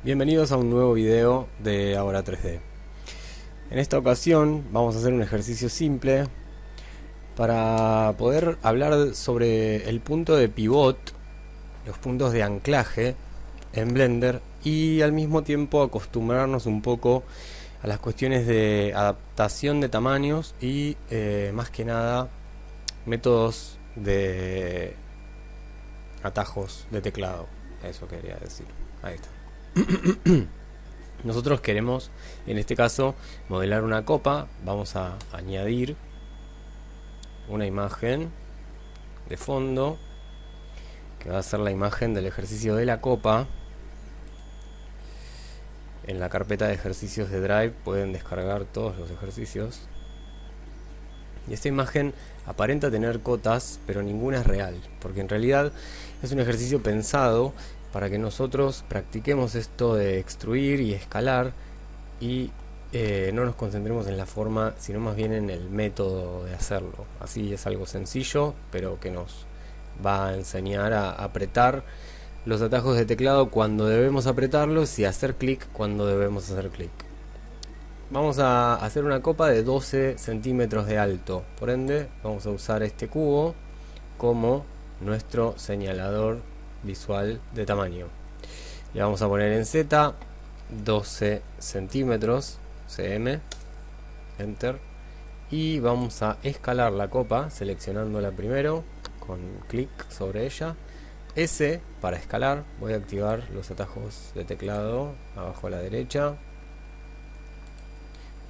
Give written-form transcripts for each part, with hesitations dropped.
Bienvenidos a un nuevo video de Ahora 3D. En esta ocasión vamos a hacer un ejercicio simple para poder hablar sobre el punto de pivot, los puntos de anclaje en Blender y al mismo tiempo acostumbrarnos un poco a las cuestiones de adaptación de tamaños y más que nada métodos de atajos de teclado. Eso quería decir. Ahí está. Nosotros queremos, en este caso, modelar una copa. Vamos a añadir una imagen de fondo que va a ser la imagen del ejercicio de la copa. En la carpeta de ejercicios de Drive pueden descargar todos los ejercicios. Y esta imagen aparenta tener cotas, pero ninguna es real, porque en realidad es un ejercicio pensado para que nosotros practiquemos esto de extruir y escalar y no nos concentremos en la forma, sino más bien en el método de hacerlo. Así es algo sencillo, pero que nos va a enseñar a apretar los atajos de teclado cuando debemos apretarlos y hacer clic cuando debemos hacer clic. Vamos a hacer una copa de 12 centímetros de alto, por ende vamos a usar este cubo como nuestro señalador visual de tamaño. Le vamos a poner en Z 12 centímetros cm, enter, y vamos a escalar la copa seleccionándola primero con clic sobre ella. S para escalar, voy a activar los atajos de teclado abajo a la derecha.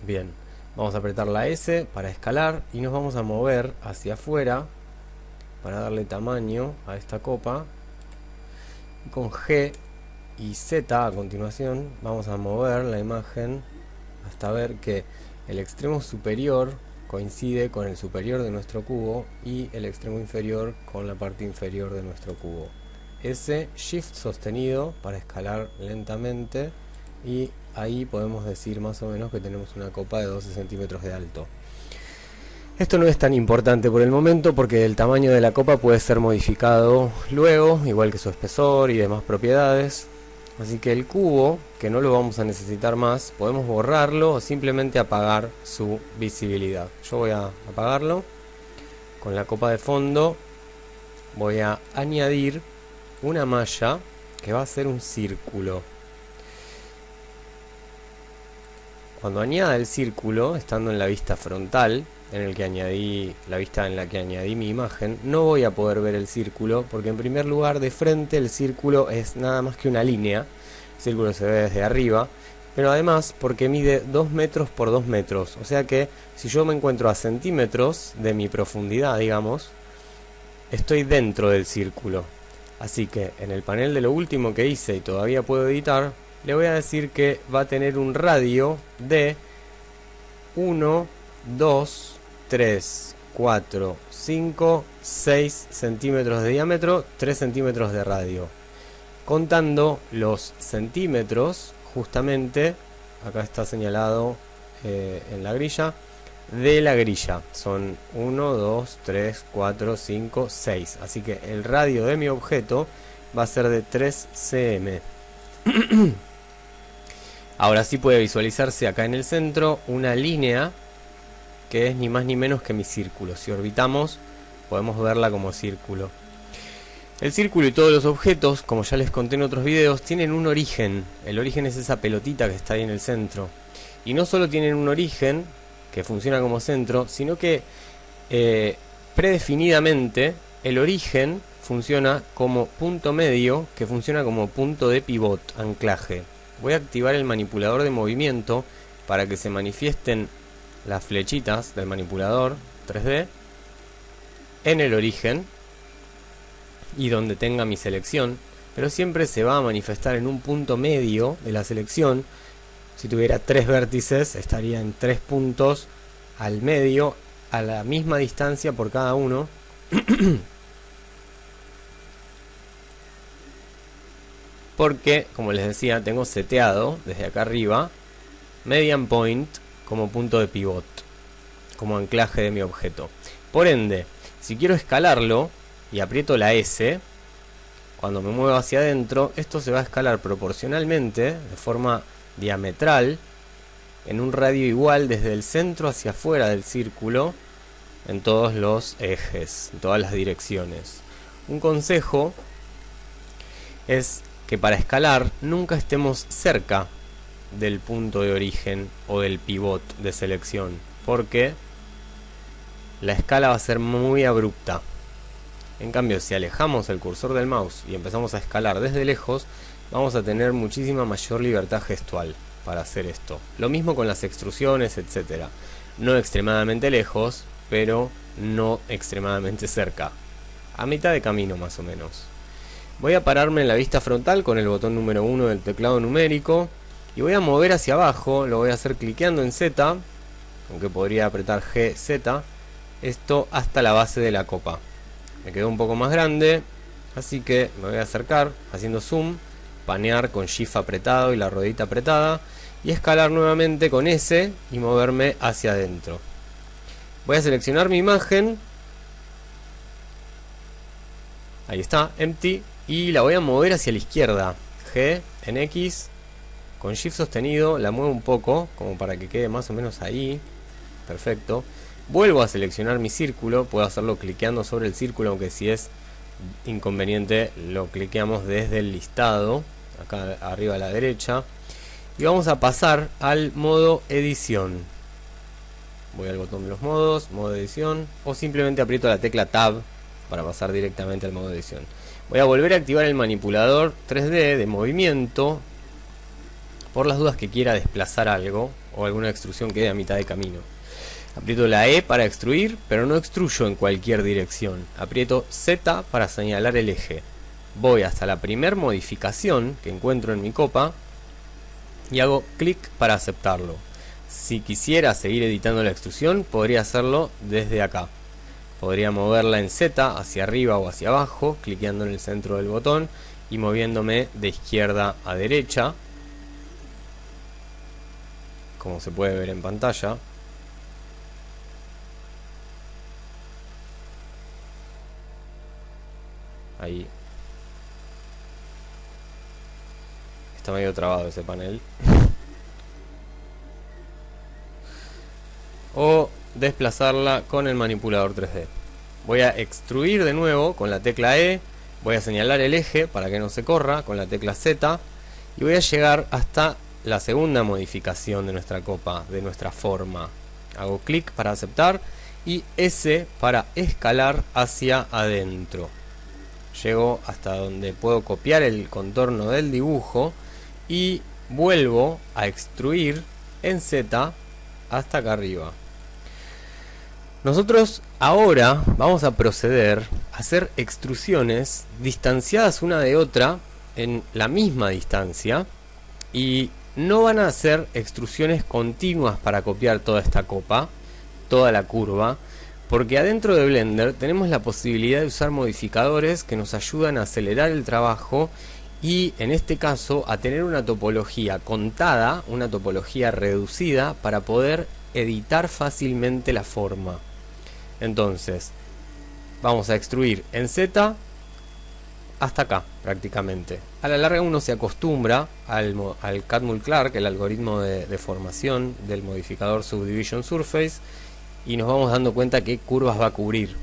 Bien, vamos a apretar la S para escalar y nos vamos a mover hacia afuera para darle tamaño a esta copa. Con G y Z a continuación vamos a mover la imagen hasta ver que el extremo superior coincide con el superior de nuestro cubo y el extremo inferior con la parte inferior de nuestro cubo. S, Shift sostenido para escalar lentamente, y ahí podemos decir más o menos que tenemos una copa de 12 centímetros de alto. Esto no es tan importante por el momento porque el tamaño de la copa puede ser modificado luego, igual que su espesor y demás propiedades. Así que el cubo, que no lo vamos a necesitar más, podemos borrarlo o simplemente apagar su visibilidad. Yo voy a apagarlo. Con la copa de fondo voy a añadir una malla que va a ser un círculo. Cuando añada el círculo, estando en la vista frontal, en el que añadí la vista en la que añadí mi imagen, no voy a poder ver el círculo porque en primer lugar de frente el círculo es nada más que una línea. El círculo se ve desde arriba, pero además porque mide 2 metros por 2 metros, o sea que si yo me encuentro a centímetros de mi profundidad, digamos, estoy dentro del círculo. Así que en el panel de lo último que hice y todavía puedo editar, le voy a decir que va a tener un radio de 1, 2, 3, 4, 5, 6 centímetros de diámetro, 3 centímetros de radio. Contando los centímetros, justamente, acá está señalado en la grilla, de la grilla. Son 1, 2, 3, 4, 5, 6. Así que el radio de mi objeto va a ser de 3 cm. Ahora sí puede visualizarse acá en el centro una línea que es ni más ni menos que mi círculo. Si orbitamos podemos verla como círculo. El círculo y todos los objetos, como ya les conté en otros videos, tienen un origen. El origen es esa pelotita que está ahí en el centro. Y no solo tienen un origen que funciona como centro, sino que predefinidamente el origen funciona como punto medio, que funciona como punto de pivot, anclaje. Voy a activar el manipulador de movimiento para que se manifiesten las flechitas del manipulador 3D en el origen y donde tenga mi selección, pero siempre se va a manifestar en un punto medio de la selección. Si tuviera 3 vértices estaría en 3 puntos al medio, a la misma distancia por cada uno. Porque, como les decía, tengo seteado desde acá arriba median point como punto de pivot, como anclaje de mi objeto. Por ende, si quiero escalarlo y aprieto la S, cuando me muevo hacia adentro, esto se va a escalar proporcionalmente, de forma diametral, en un radio igual desde el centro hacia afuera del círculo, en todos los ejes, en todas las direcciones. Un consejo es que para escalar nunca estemos cerca del punto de origen o del pivot de selección, porque la escala va a ser muy abrupta. En cambio, si alejamos el cursor del mouse y empezamos a escalar desde lejos, vamos a tener muchísima mayor libertad gestual para hacer esto. Lo mismo con las extrusiones, etcétera. No extremadamente lejos, pero no extremadamente cerca. A mitad de camino más o menos. Voy a pararme en la vista frontal con el botón número 1 del teclado numérico y voy a mover hacia abajo. Lo voy a hacer cliqueando en Z, aunque podría apretar G, Z, esto hasta la base de la copa. Me quedó un poco más grande, así que me voy a acercar haciendo zoom, panear con Shift apretado y la ruedita apretada y escalar nuevamente con S y moverme hacia adentro. Voy a seleccionar mi imagen, ahí está, empty, y la voy a mover hacia la izquierda. G en X, con Shift sostenido, la muevo un poco, como para que quede más o menos ahí. Perfecto. Vuelvo a seleccionar mi círculo, puedo hacerlo cliqueando sobre el círculo, aunque si es inconveniente lo cliqueamos desde el listado, acá arriba a la derecha. Y vamos a pasar al modo edición. Voy al botón de los modos, modo edición, o simplemente aprieto la tecla Tab para pasar directamente al modo edición. Voy a volver a activar el manipulador 3D de movimiento, por las dudas que quiera desplazar algo o alguna extrusión quede a mitad de camino. Aprieto la E para extruir, pero no extruyo en cualquier dirección. Aprieto Z para señalar el eje. Voy hasta la primer modificación que encuentro en mi copa y hago clic para aceptarlo. Si quisiera seguir editando la extrusión, podría hacerlo desde acá. Podría moverla en Z hacia arriba o hacia abajo, cliqueando en el centro del botón y moviéndome de izquierda a derecha, como se puede ver en pantalla. Ahí. Está medio trabado ese panel. O desplazarla con el manipulador 3D. Voy a extruir de nuevo con la tecla E. Voy a señalar el eje para que no se corra con la tecla Z. Y voy a llegar hasta la segunda modificación de nuestra copa, de nuestra forma. Hago clic para aceptar y S para escalar hacia adentro. Llego hasta donde puedo copiar el contorno del dibujo y vuelvo a extruir en Z hasta acá arriba. Nosotros ahora vamos a proceder a hacer extrusiones distanciadas una de otra en la misma distancia y no van a ser extrusiones continuas para copiar toda esta copa, toda la curva, porque adentro de Blender tenemos la posibilidad de usar modificadores que nos ayudan a acelerar el trabajo y en este caso a tener una topología contada, una topología reducida para poder editar fácilmente la forma. Entonces vamos a extruir en Z hasta acá prácticamente. A la larga uno se acostumbra al Catmull-Clark, el algoritmo de formación del modificador Subdivision Surface, y nos vamos dando cuenta qué curvas va a cubrir.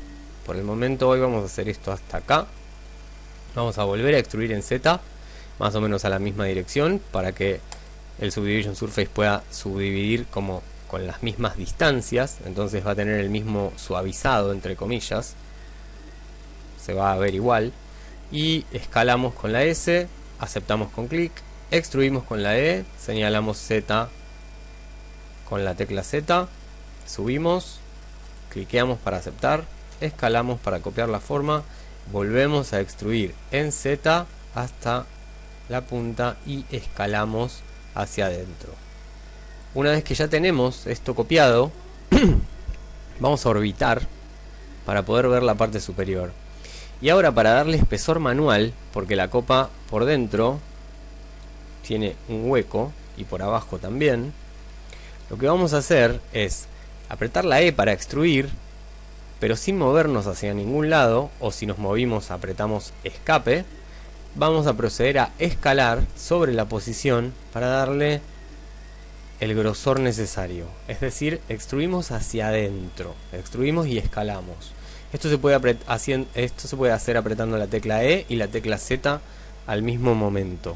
Por el momento hoy vamos a hacer esto hasta acá. Vamos a volver a extruir en Z, más o menos a la misma dirección, para que el Subdivision Surface pueda subdividir como con las mismas distancias. Entonces va a tener el mismo suavizado, entre comillas. Se va a ver igual. Y escalamos con la S, aceptamos con clic, extruimos con la E, señalamos Z con la tecla Z, subimos, cliqueamos para aceptar, escalamos para copiar la forma, volvemos a extruir en Z hasta la punta y escalamos hacia adentro. Una vez que ya tenemos esto copiado, vamos a orbitar para poder ver la parte superior. Y ahora, para darle espesor manual, porque la copa por dentro tiene un hueco y por abajo también, lo que vamos a hacer es apretar la E para extruir, pero sin movernos hacia ningún lado, o si nos movimos apretamos escape, vamos a proceder a escalar sobre la posición para darle el grosor necesario. Es decir, extruimos hacia adentro, extruimos y escalamos. Esto se puede hacer apretando la tecla E y la tecla Z al mismo momento.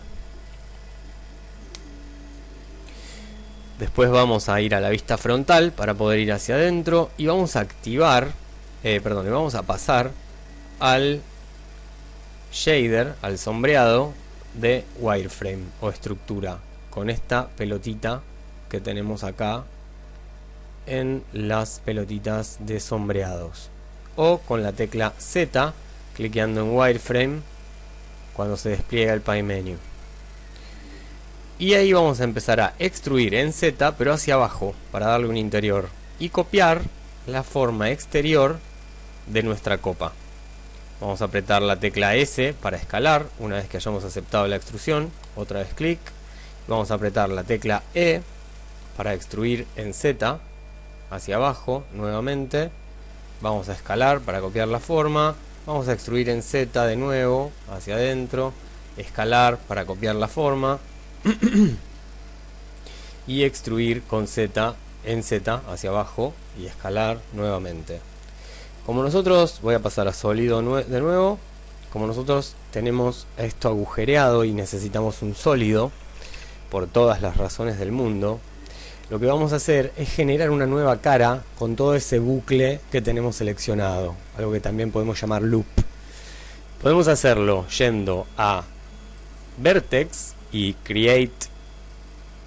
Después vamos a ir a la vista frontal para poder ir hacia adentro y vamos a activar, vamos a pasar al shader, al sombreado de wireframe o estructura, con esta pelotita que tenemos acá en las pelotitas de sombreados, o con la tecla Z cliqueando en wireframe cuando se despliega el pie menu. Y ahí vamos a empezar a extruir en Z, pero hacia abajo, para darle un interior, y copiar la forma exterior de nuestra copa. Vamos a apretar la tecla S para escalar, una vez que hayamos aceptado la extrusión, otra vez clic. Vamos a apretar la tecla E para extruir en Z, hacia abajo, nuevamente. Vamos a escalar para copiar la forma, vamos a extruir en Z de nuevo, hacia adentro, escalar para copiar la forma, y extruir con Z en Z hacia abajo y escalar nuevamente. Como nosotros, voy a pasar a sólido de nuevo, como nosotros tenemos esto agujereado y necesitamos un sólido por todas las razones del mundo, lo que vamos a hacer es generar una nueva cara con todo ese bucle que tenemos seleccionado, algo que también podemos llamar loop. Podemos hacerlo yendo a Vertex y Create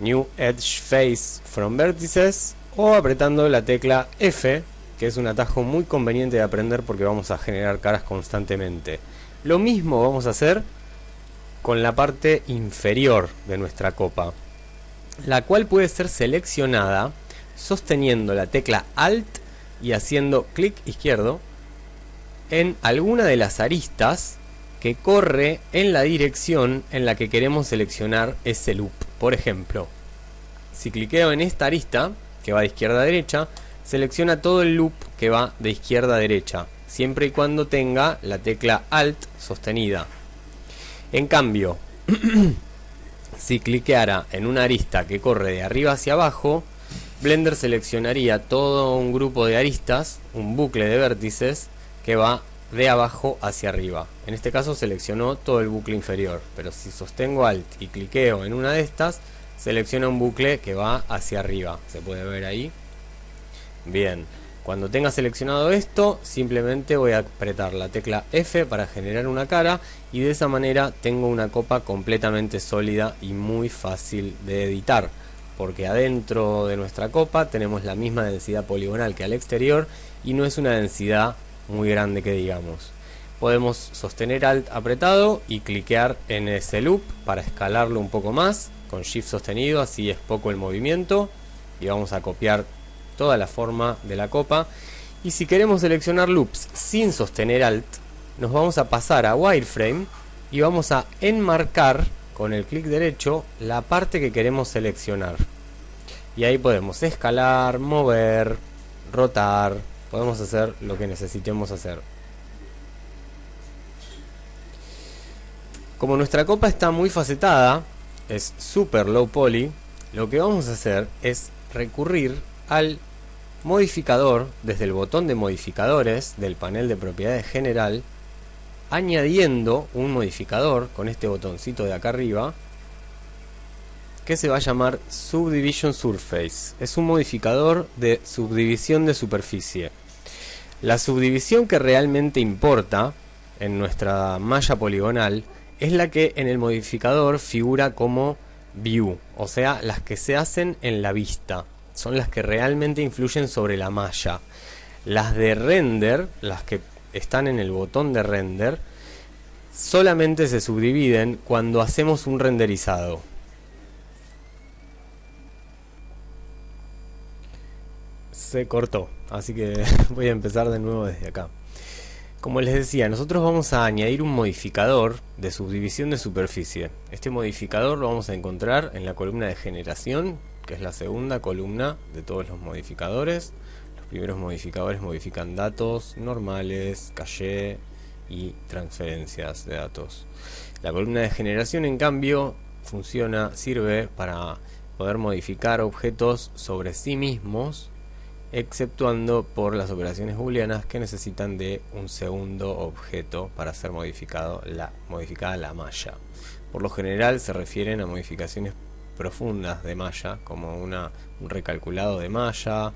New Edge Face from Vertices, o apretando la tecla F, que es un atajo muy conveniente de aprender porque vamos a generar caras constantemente. Lo mismo vamos a hacer con la parte inferior de nuestra copa, la cual puede ser seleccionada sosteniendo la tecla Alt y haciendo clic izquierdo en alguna de las aristas que corre en la dirección en la que queremos seleccionar ese loop. Por ejemplo, si cliqueo en esta arista que va de izquierda a derecha, selecciona todo el loop que va de izquierda a derecha, siempre y cuando tenga la tecla Alt sostenida. En cambio, si cliqueara en una arista que corre de arriba hacia abajo, Blender seleccionaría todo un grupo de aristas, un bucle de vértices que va de abajo hacia arriba. En este caso seleccionó todo el bucle inferior, pero si sostengo Alt y cliqueo en una de estas, selecciona un bucle que va hacia arriba. ¿Se puede ver ahí? Bien, cuando tenga seleccionado esto, simplemente voy a apretar la tecla F para generar una cara, y de esa manera tengo una copa completamente sólida y muy fácil de editar, porque adentro de nuestra copa tenemos la misma densidad poligonal que al exterior y no es una densidad muy grande que digamos. Podemos sostener Alt apretado y cliquear en ese loop para escalarlo un poco más, con Shift sostenido, así es poco el movimiento, y vamos a copiar toda la forma de la copa. Y si queremos seleccionar loops sin sostener Alt, nos vamos a pasar a Wireframe y vamos a enmarcar con el clic derecho la parte que queremos seleccionar. Y ahí podemos escalar, mover, rotar, podemos hacer lo que necesitemos hacer. Como nuestra copa está muy facetada, es super low poly, lo que vamos a hacer es recurrir al modificador desde el botón de modificadores del panel de propiedades general, añadiendo un modificador con este botoncito de acá arriba que se va a llamar Subdivision Surface. Es un modificador de subdivisión de superficie. La subdivisión que realmente importa en nuestra malla poligonal es la que en el modificador figura como View, o sea, las que se hacen en la vista. Son las que realmente influyen sobre la malla. Las de render, las que están en el botón de render, solamente se subdividen cuando hacemos un renderizado. Se cortó, así que voy a empezar de nuevo desde acá. Como les decía, nosotros vamos a añadir un modificador de subdivisión de superficie. Este modificador lo vamos a encontrar en la columna de generación, que es la segunda columna de todos los modificadores. Los primeros modificadores modifican datos normales, caché y transferencias de datos. La columna de generación, en cambio, sirve para poder modificar objetos sobre sí mismos, exceptuando por las operaciones booleanas que necesitan de un segundo objeto para ser modificada la malla. Por lo general se refieren a modificaciones profundas de malla, como un recalculado de malla,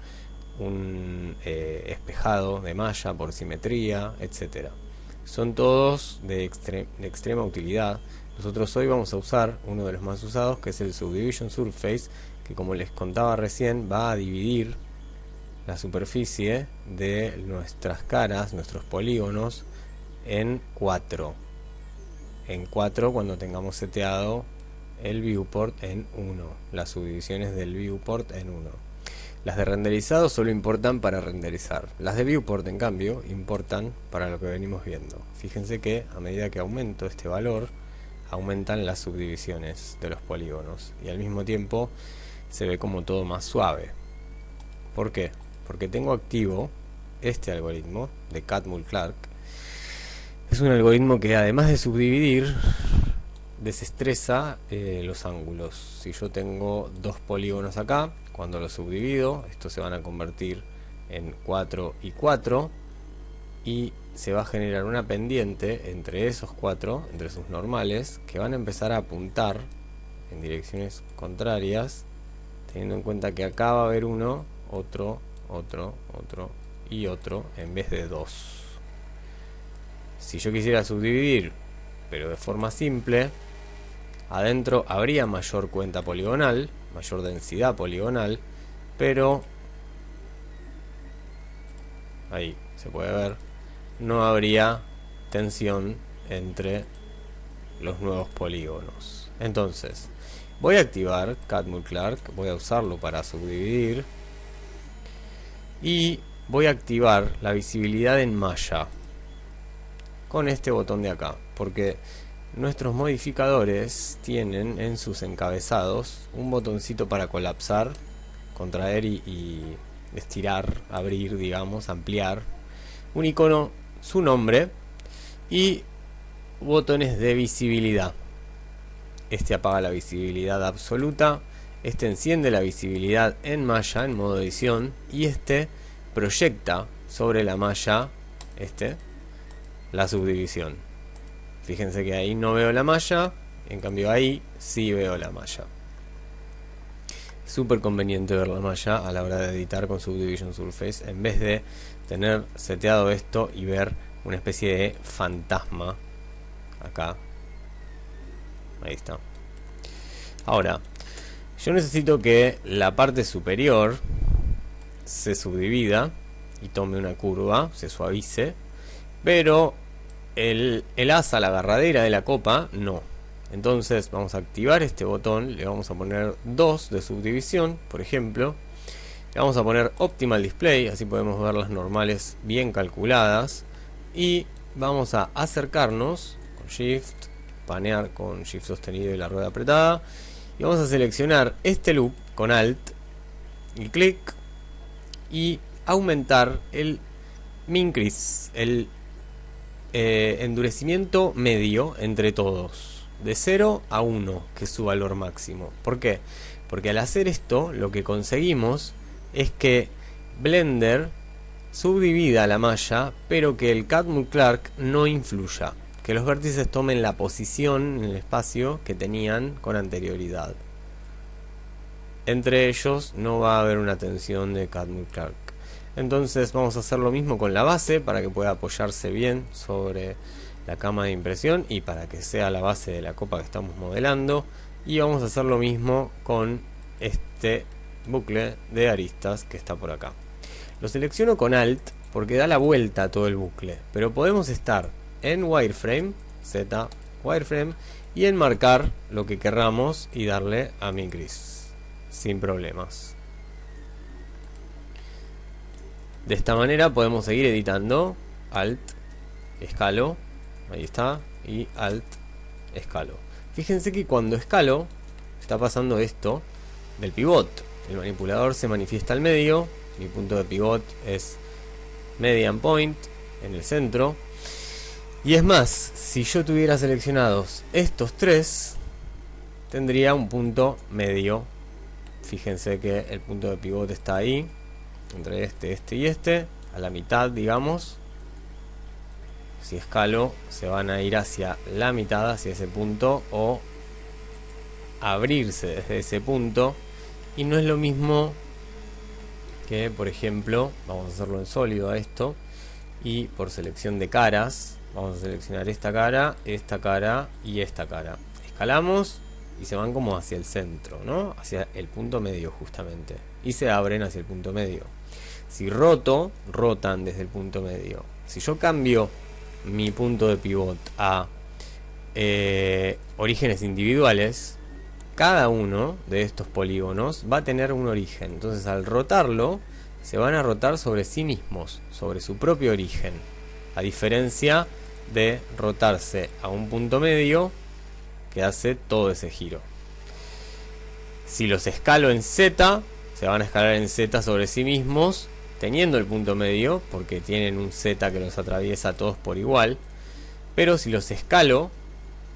un espejado de malla por simetría, etc. Son todos de extrema utilidad. Nosotros hoy vamos a usar uno de los más usados, que es el Subdivision Surface, que, como les contaba recién, va a dividir la superficie de nuestras caras, nuestros polígonos, en 4. En 4 cuando tengamos seteado el viewport en 1, las subdivisiones del viewport en 1. Las de renderizado solo importan para renderizar. Las de viewport, en cambio, importan para lo que venimos viendo. Fíjense que a medida que aumento este valor, aumentan las subdivisiones de los polígonos y al mismo tiempo se ve como todo más suave. ¿Por qué? Porque tengo activo este algoritmo de Catmull-Clark. Es un algoritmo que, además de subdividir, desestresa los ángulos. Si yo tengo dos polígonos acá, cuando los subdivido, estos se van a convertir en 4 y 4, y se va a generar una pendiente entre esos 4, entre sus normales, que van a empezar a apuntar en direcciones contrarias, teniendo en cuenta que acá va a haber uno, otro y otro, en vez de 2. Si yo quisiera subdividir, pero de forma simple, adentro habría mayor cuenta poligonal, mayor densidad poligonal, pero ahí se puede ver, no habría tensión entre los nuevos polígonos. Entonces, voy a activar Catmull-Clark, voy a usarlo para subdividir, y voy a activar la visibilidad en malla con este botón de acá, porque nuestros modificadores tienen en sus encabezados un botoncito para colapsar, contraer y estirar, abrir, digamos, ampliar, un icono, su nombre, y botones de visibilidad. Este apaga la visibilidad absoluta, este enciende la visibilidad en malla, en modo edición, y este proyecta sobre la malla la subdivisión. Fíjense que ahí no veo la malla, en cambio ahí sí veo la malla. Súper conveniente ver la malla a la hora de editar con Subdivision Surface, en vez de tener seteado esto y ver una especie de fantasma acá. Ahí está. Ahora, yo necesito que la parte superior se subdivida y tome una curva, se suavice, pero el asa, la agarradera de la copa, no. Entonces vamos a activar este botón, le vamos a poner 2 de subdivisión, por ejemplo. Le vamos a poner Optimal Display, así podemos ver las normales bien calculadas. Y vamos a acercarnos con Shift, panear con Shift sostenido y la rueda apretada. Y vamos a seleccionar este loop con Alt y clic, y aumentar el Min-Crease, el endurecimiento medio entre todos, de 0 a 1, que es su valor máximo. ¿Por qué? Porque al hacer esto, lo que conseguimos es que Blender subdivida la malla, pero que el Catmull-Clark no influya, que los vértices tomen la posición en el espacio que tenían con anterioridad. Entre ellos no va a haber una tensión de Catmull-Clark. Entonces vamos a hacer lo mismo con la base, para que pueda apoyarse bien sobre la cama de impresión y para que sea la base de la copa que estamos modelando. Y vamos a hacer lo mismo con este bucle de aristas que está por acá. Lo selecciono con Alt porque da la vuelta a todo el bucle, pero podemos estar en Wireframe, Z, Wireframe, y enmarcar lo que querramos y darle a Min-Crease sin problemas. De esta manera podemos seguir editando. Alt, escalo, ahí está, y Alt, escalo. Fíjense que cuando escalo está pasando esto del pivot. El manipulador se manifiesta al medio, mi punto de pivot es median point, en el centro, Y es más, si yo tuviera seleccionados estos tres, tendría un punto medio. Fíjense que el punto de pivote está ahí, entre este y este, a la mitad, digamos. Si escalo, se van a ir hacia la mitad, hacia ese punto, o abrirse desde ese punto. Y no es lo mismo que, por ejemplo, vamos a hacerlo en sólido a esto, y por selección de caras, vamos a seleccionar esta cara y esta cara. Escalamos y se van como hacia el centro, ¿no? Hacia el punto medio justamente. Y se abren hacia el punto medio. Si rotan desde el punto medio. Si yo cambio mi punto de pivot a orígenes individuales, cada uno de estos polígonos va a tener un origen. Entonces al rotarlo, se van a rotar sobre sí mismos, sobre su propio origen. A diferencia de rotarse a un punto medio que hace todo ese giro. Si los escalo en Z, se van a escalar en Z sobre sí mismos, teniendo el punto medio, porque tienen un Z que los atraviesa a todos por igual. Pero si los escalo,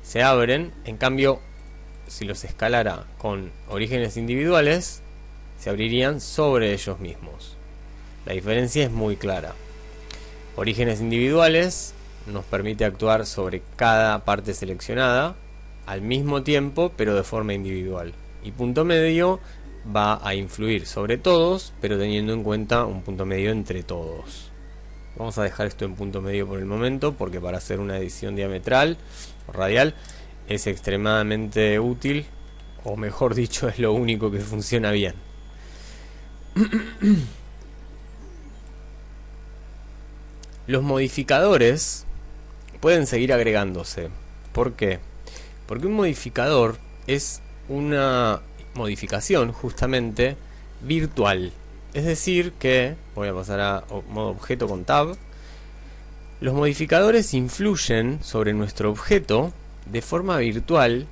se abren. En cambio, si los escalara con orígenes individuales, se abrirían sobre ellos mismos. La diferencia es muy clara. Orígenes individuales nos permite actuar sobre cada parte seleccionada al mismo tiempo, pero de forma individual. Y punto medio va a influir sobre todos, pero teniendo en cuenta un punto medio entre todos. Vamos a dejar esto en punto medio por el momento, porque para hacer una edición diametral o radial es extremadamente útil, o mejor dicho, es lo único que funciona bien. Los modificadores pueden seguir agregándose. ¿Por qué? Porque un modificador es una modificación justamente virtual. Es decir que, voy a pasar a modo objeto con tab, los modificadores influyen sobre nuestro objeto de forma virtual,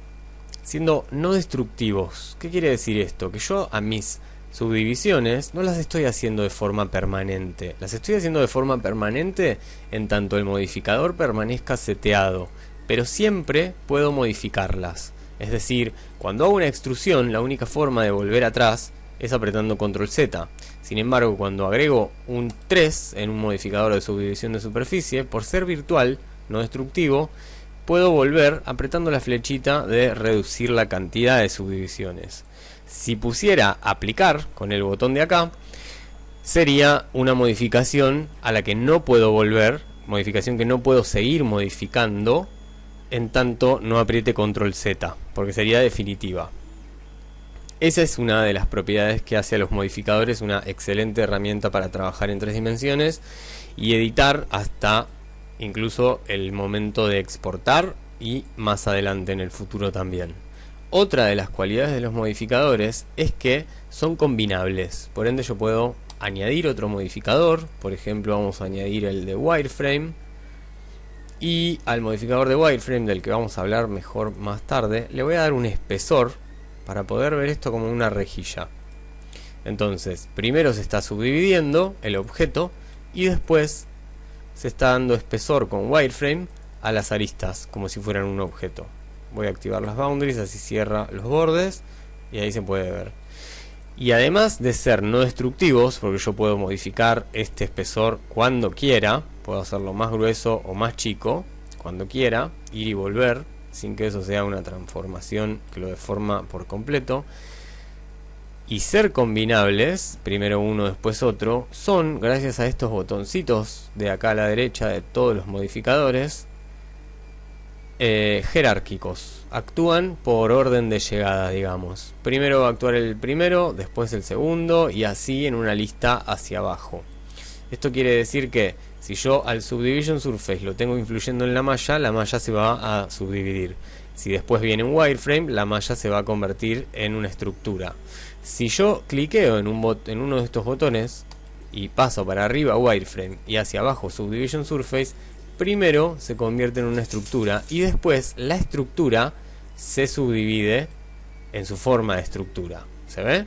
siendo no destructivos. ¿Qué quiere decir esto? Que yo a mis subdivisiones no las estoy haciendo de forma permanente. Las estoy haciendo de forma permanente en tanto el modificador permanezca seteado, pero siempre puedo modificarlas. Es decir, cuando hago una extrusión, la única forma de volver atrás es apretando control Z. Sin embargo, cuando agrego un 3 en un modificador de subdivisión de superficie, por ser virtual, no destructivo, puedo volver apretando la flechita de reducir la cantidad de subdivisiones. Si pusiera aplicar con el botón de acá, sería una modificación a la que no puedo volver, modificación que no puedo seguir modificando en tanto no apriete control Z, porque sería definitiva. Esa es una de las propiedades que hace a los modificadores una excelente herramienta para trabajar en 3 dimensiones y editar hasta incluso el momento de exportar y más adelante en el futuro también. Otra de las cualidades de los modificadores es que son combinables, por ende yo puedo añadir otro modificador. Por ejemplo, vamos a añadir el de wireframe, y al modificador de wireframe, del que vamos a hablar mejor más tarde, le voy a dar un espesor para poder ver esto como una rejilla. Entonces, primero se está subdividiendo el objeto y después se está dando espesor con wireframe a las aristas, como si fueran un objeto. Voy a activar las boundaries, así cierra los bordes y ahí se puede ver. Y además de ser no destructivos, porque yo puedo modificar este espesor cuando quiera, puedo hacerlo más grueso o más chico cuando quiera, ir y volver sin que eso sea una transformación que lo deforma por completo. Y ser combinables, primero uno después otro, son, gracias a estos botoncitos de acá a la derecha de todos los modificadores, jerárquicos. Actúan por orden de llegada, digamos. Primero va a actuar el primero, después el segundo, y así en una lista hacia abajo. Esto quiere decir que si yo al subdivision surface lo tengo influyendo en la malla se va a subdividir. Si después viene un wireframe, la malla se va a convertir en una estructura. Si yo cliqueo en uno de estos botones y paso para arriba wireframe y hacia abajo subdivision surface, primero se convierte en una estructura y después la estructura se subdivide en su forma de estructura. ¿Se ve?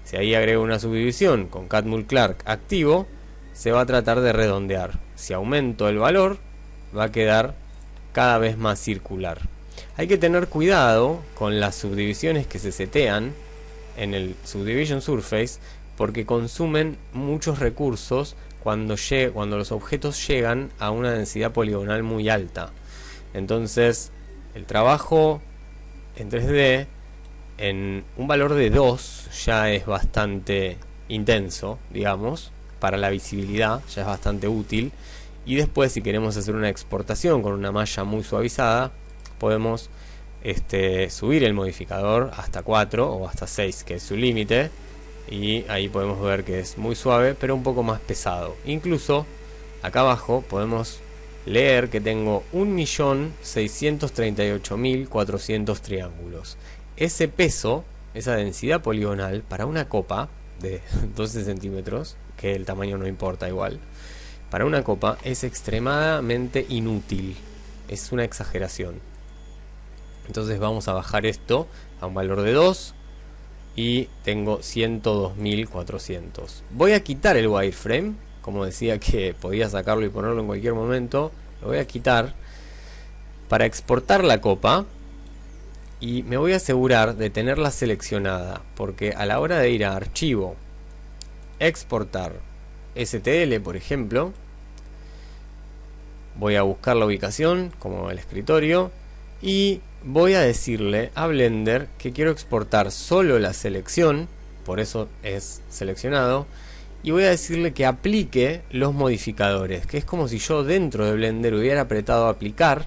Si ahí agrego una subdivisión con Catmull-Clark activo, se va a tratar de redondear. Si aumento el valor, va a quedar cada vez más circular. Hay que tener cuidado con las subdivisiones que se setean en el Subdivision Surface, porque consumen muchos recursos cuando los objetos llegan a una densidad poligonal muy alta. Entonces el trabajo en 3D en un valor de 2 ya es bastante intenso, digamos, para la visibilidad ya es bastante útil. Y después, si queremos hacer una exportación con una malla muy suavizada, podemos subir el modificador hasta 4 o hasta 6, que es su límite, y ahí podemos ver que es muy suave pero un poco más pesado. Incluso acá abajo podemos leer que tengo 1.638.400 triángulos. Ese peso, esa densidad poligonal para una copa de 12 centímetros, que el tamaño no importa igual, para una copa es extremadamente inútil, es una exageración. Entonces vamos a bajar esto a un valor de 2 y tengo 102.400. Voy a quitar el wireframe, como decía que podía sacarlo y ponerlo en cualquier momento, lo voy a quitar para exportar la copa. Y me voy a asegurar de tenerla seleccionada, porque a la hora de ir a archivo, exportar STL, por ejemplo, voy a buscar la ubicación como el escritorio y voy a decirle a Blender que quiero exportar solo la selección, por eso es seleccionado, y voy a decirle que aplique los modificadores, que es como si yo dentro de Blender hubiera apretado aplicar,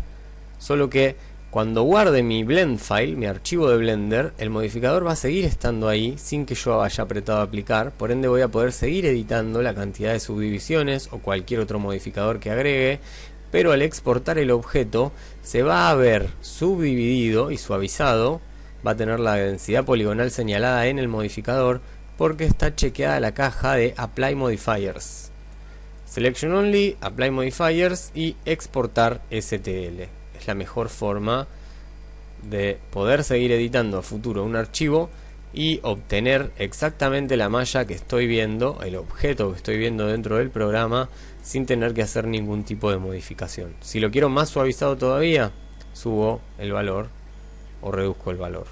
solo que cuando guarde mi blend file, mi archivo de Blender, el modificador va a seguir estando ahí sin que yo haya apretado aplicar. Por ende voy a poder seguir editando la cantidad de subdivisiones o cualquier otro modificador que agregue, pero al exportar el objeto se va a ver subdividido y suavizado, va a tener la densidad poligonal señalada en el modificador porque está chequeada la caja de Apply Modifiers. Selection Only, Apply Modifiers y exportar STL. Es la mejor forma de poder seguir editando a futuro un archivo y obtener exactamente la malla que estoy viendo, el objeto que estoy viendo dentro del programa, sin tener que hacer ningún tipo de modificación. Si lo quiero más suavizado todavía, subo el valor o reduzco el valor.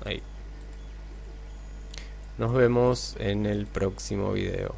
Ahí. Nos vemos en el próximo video.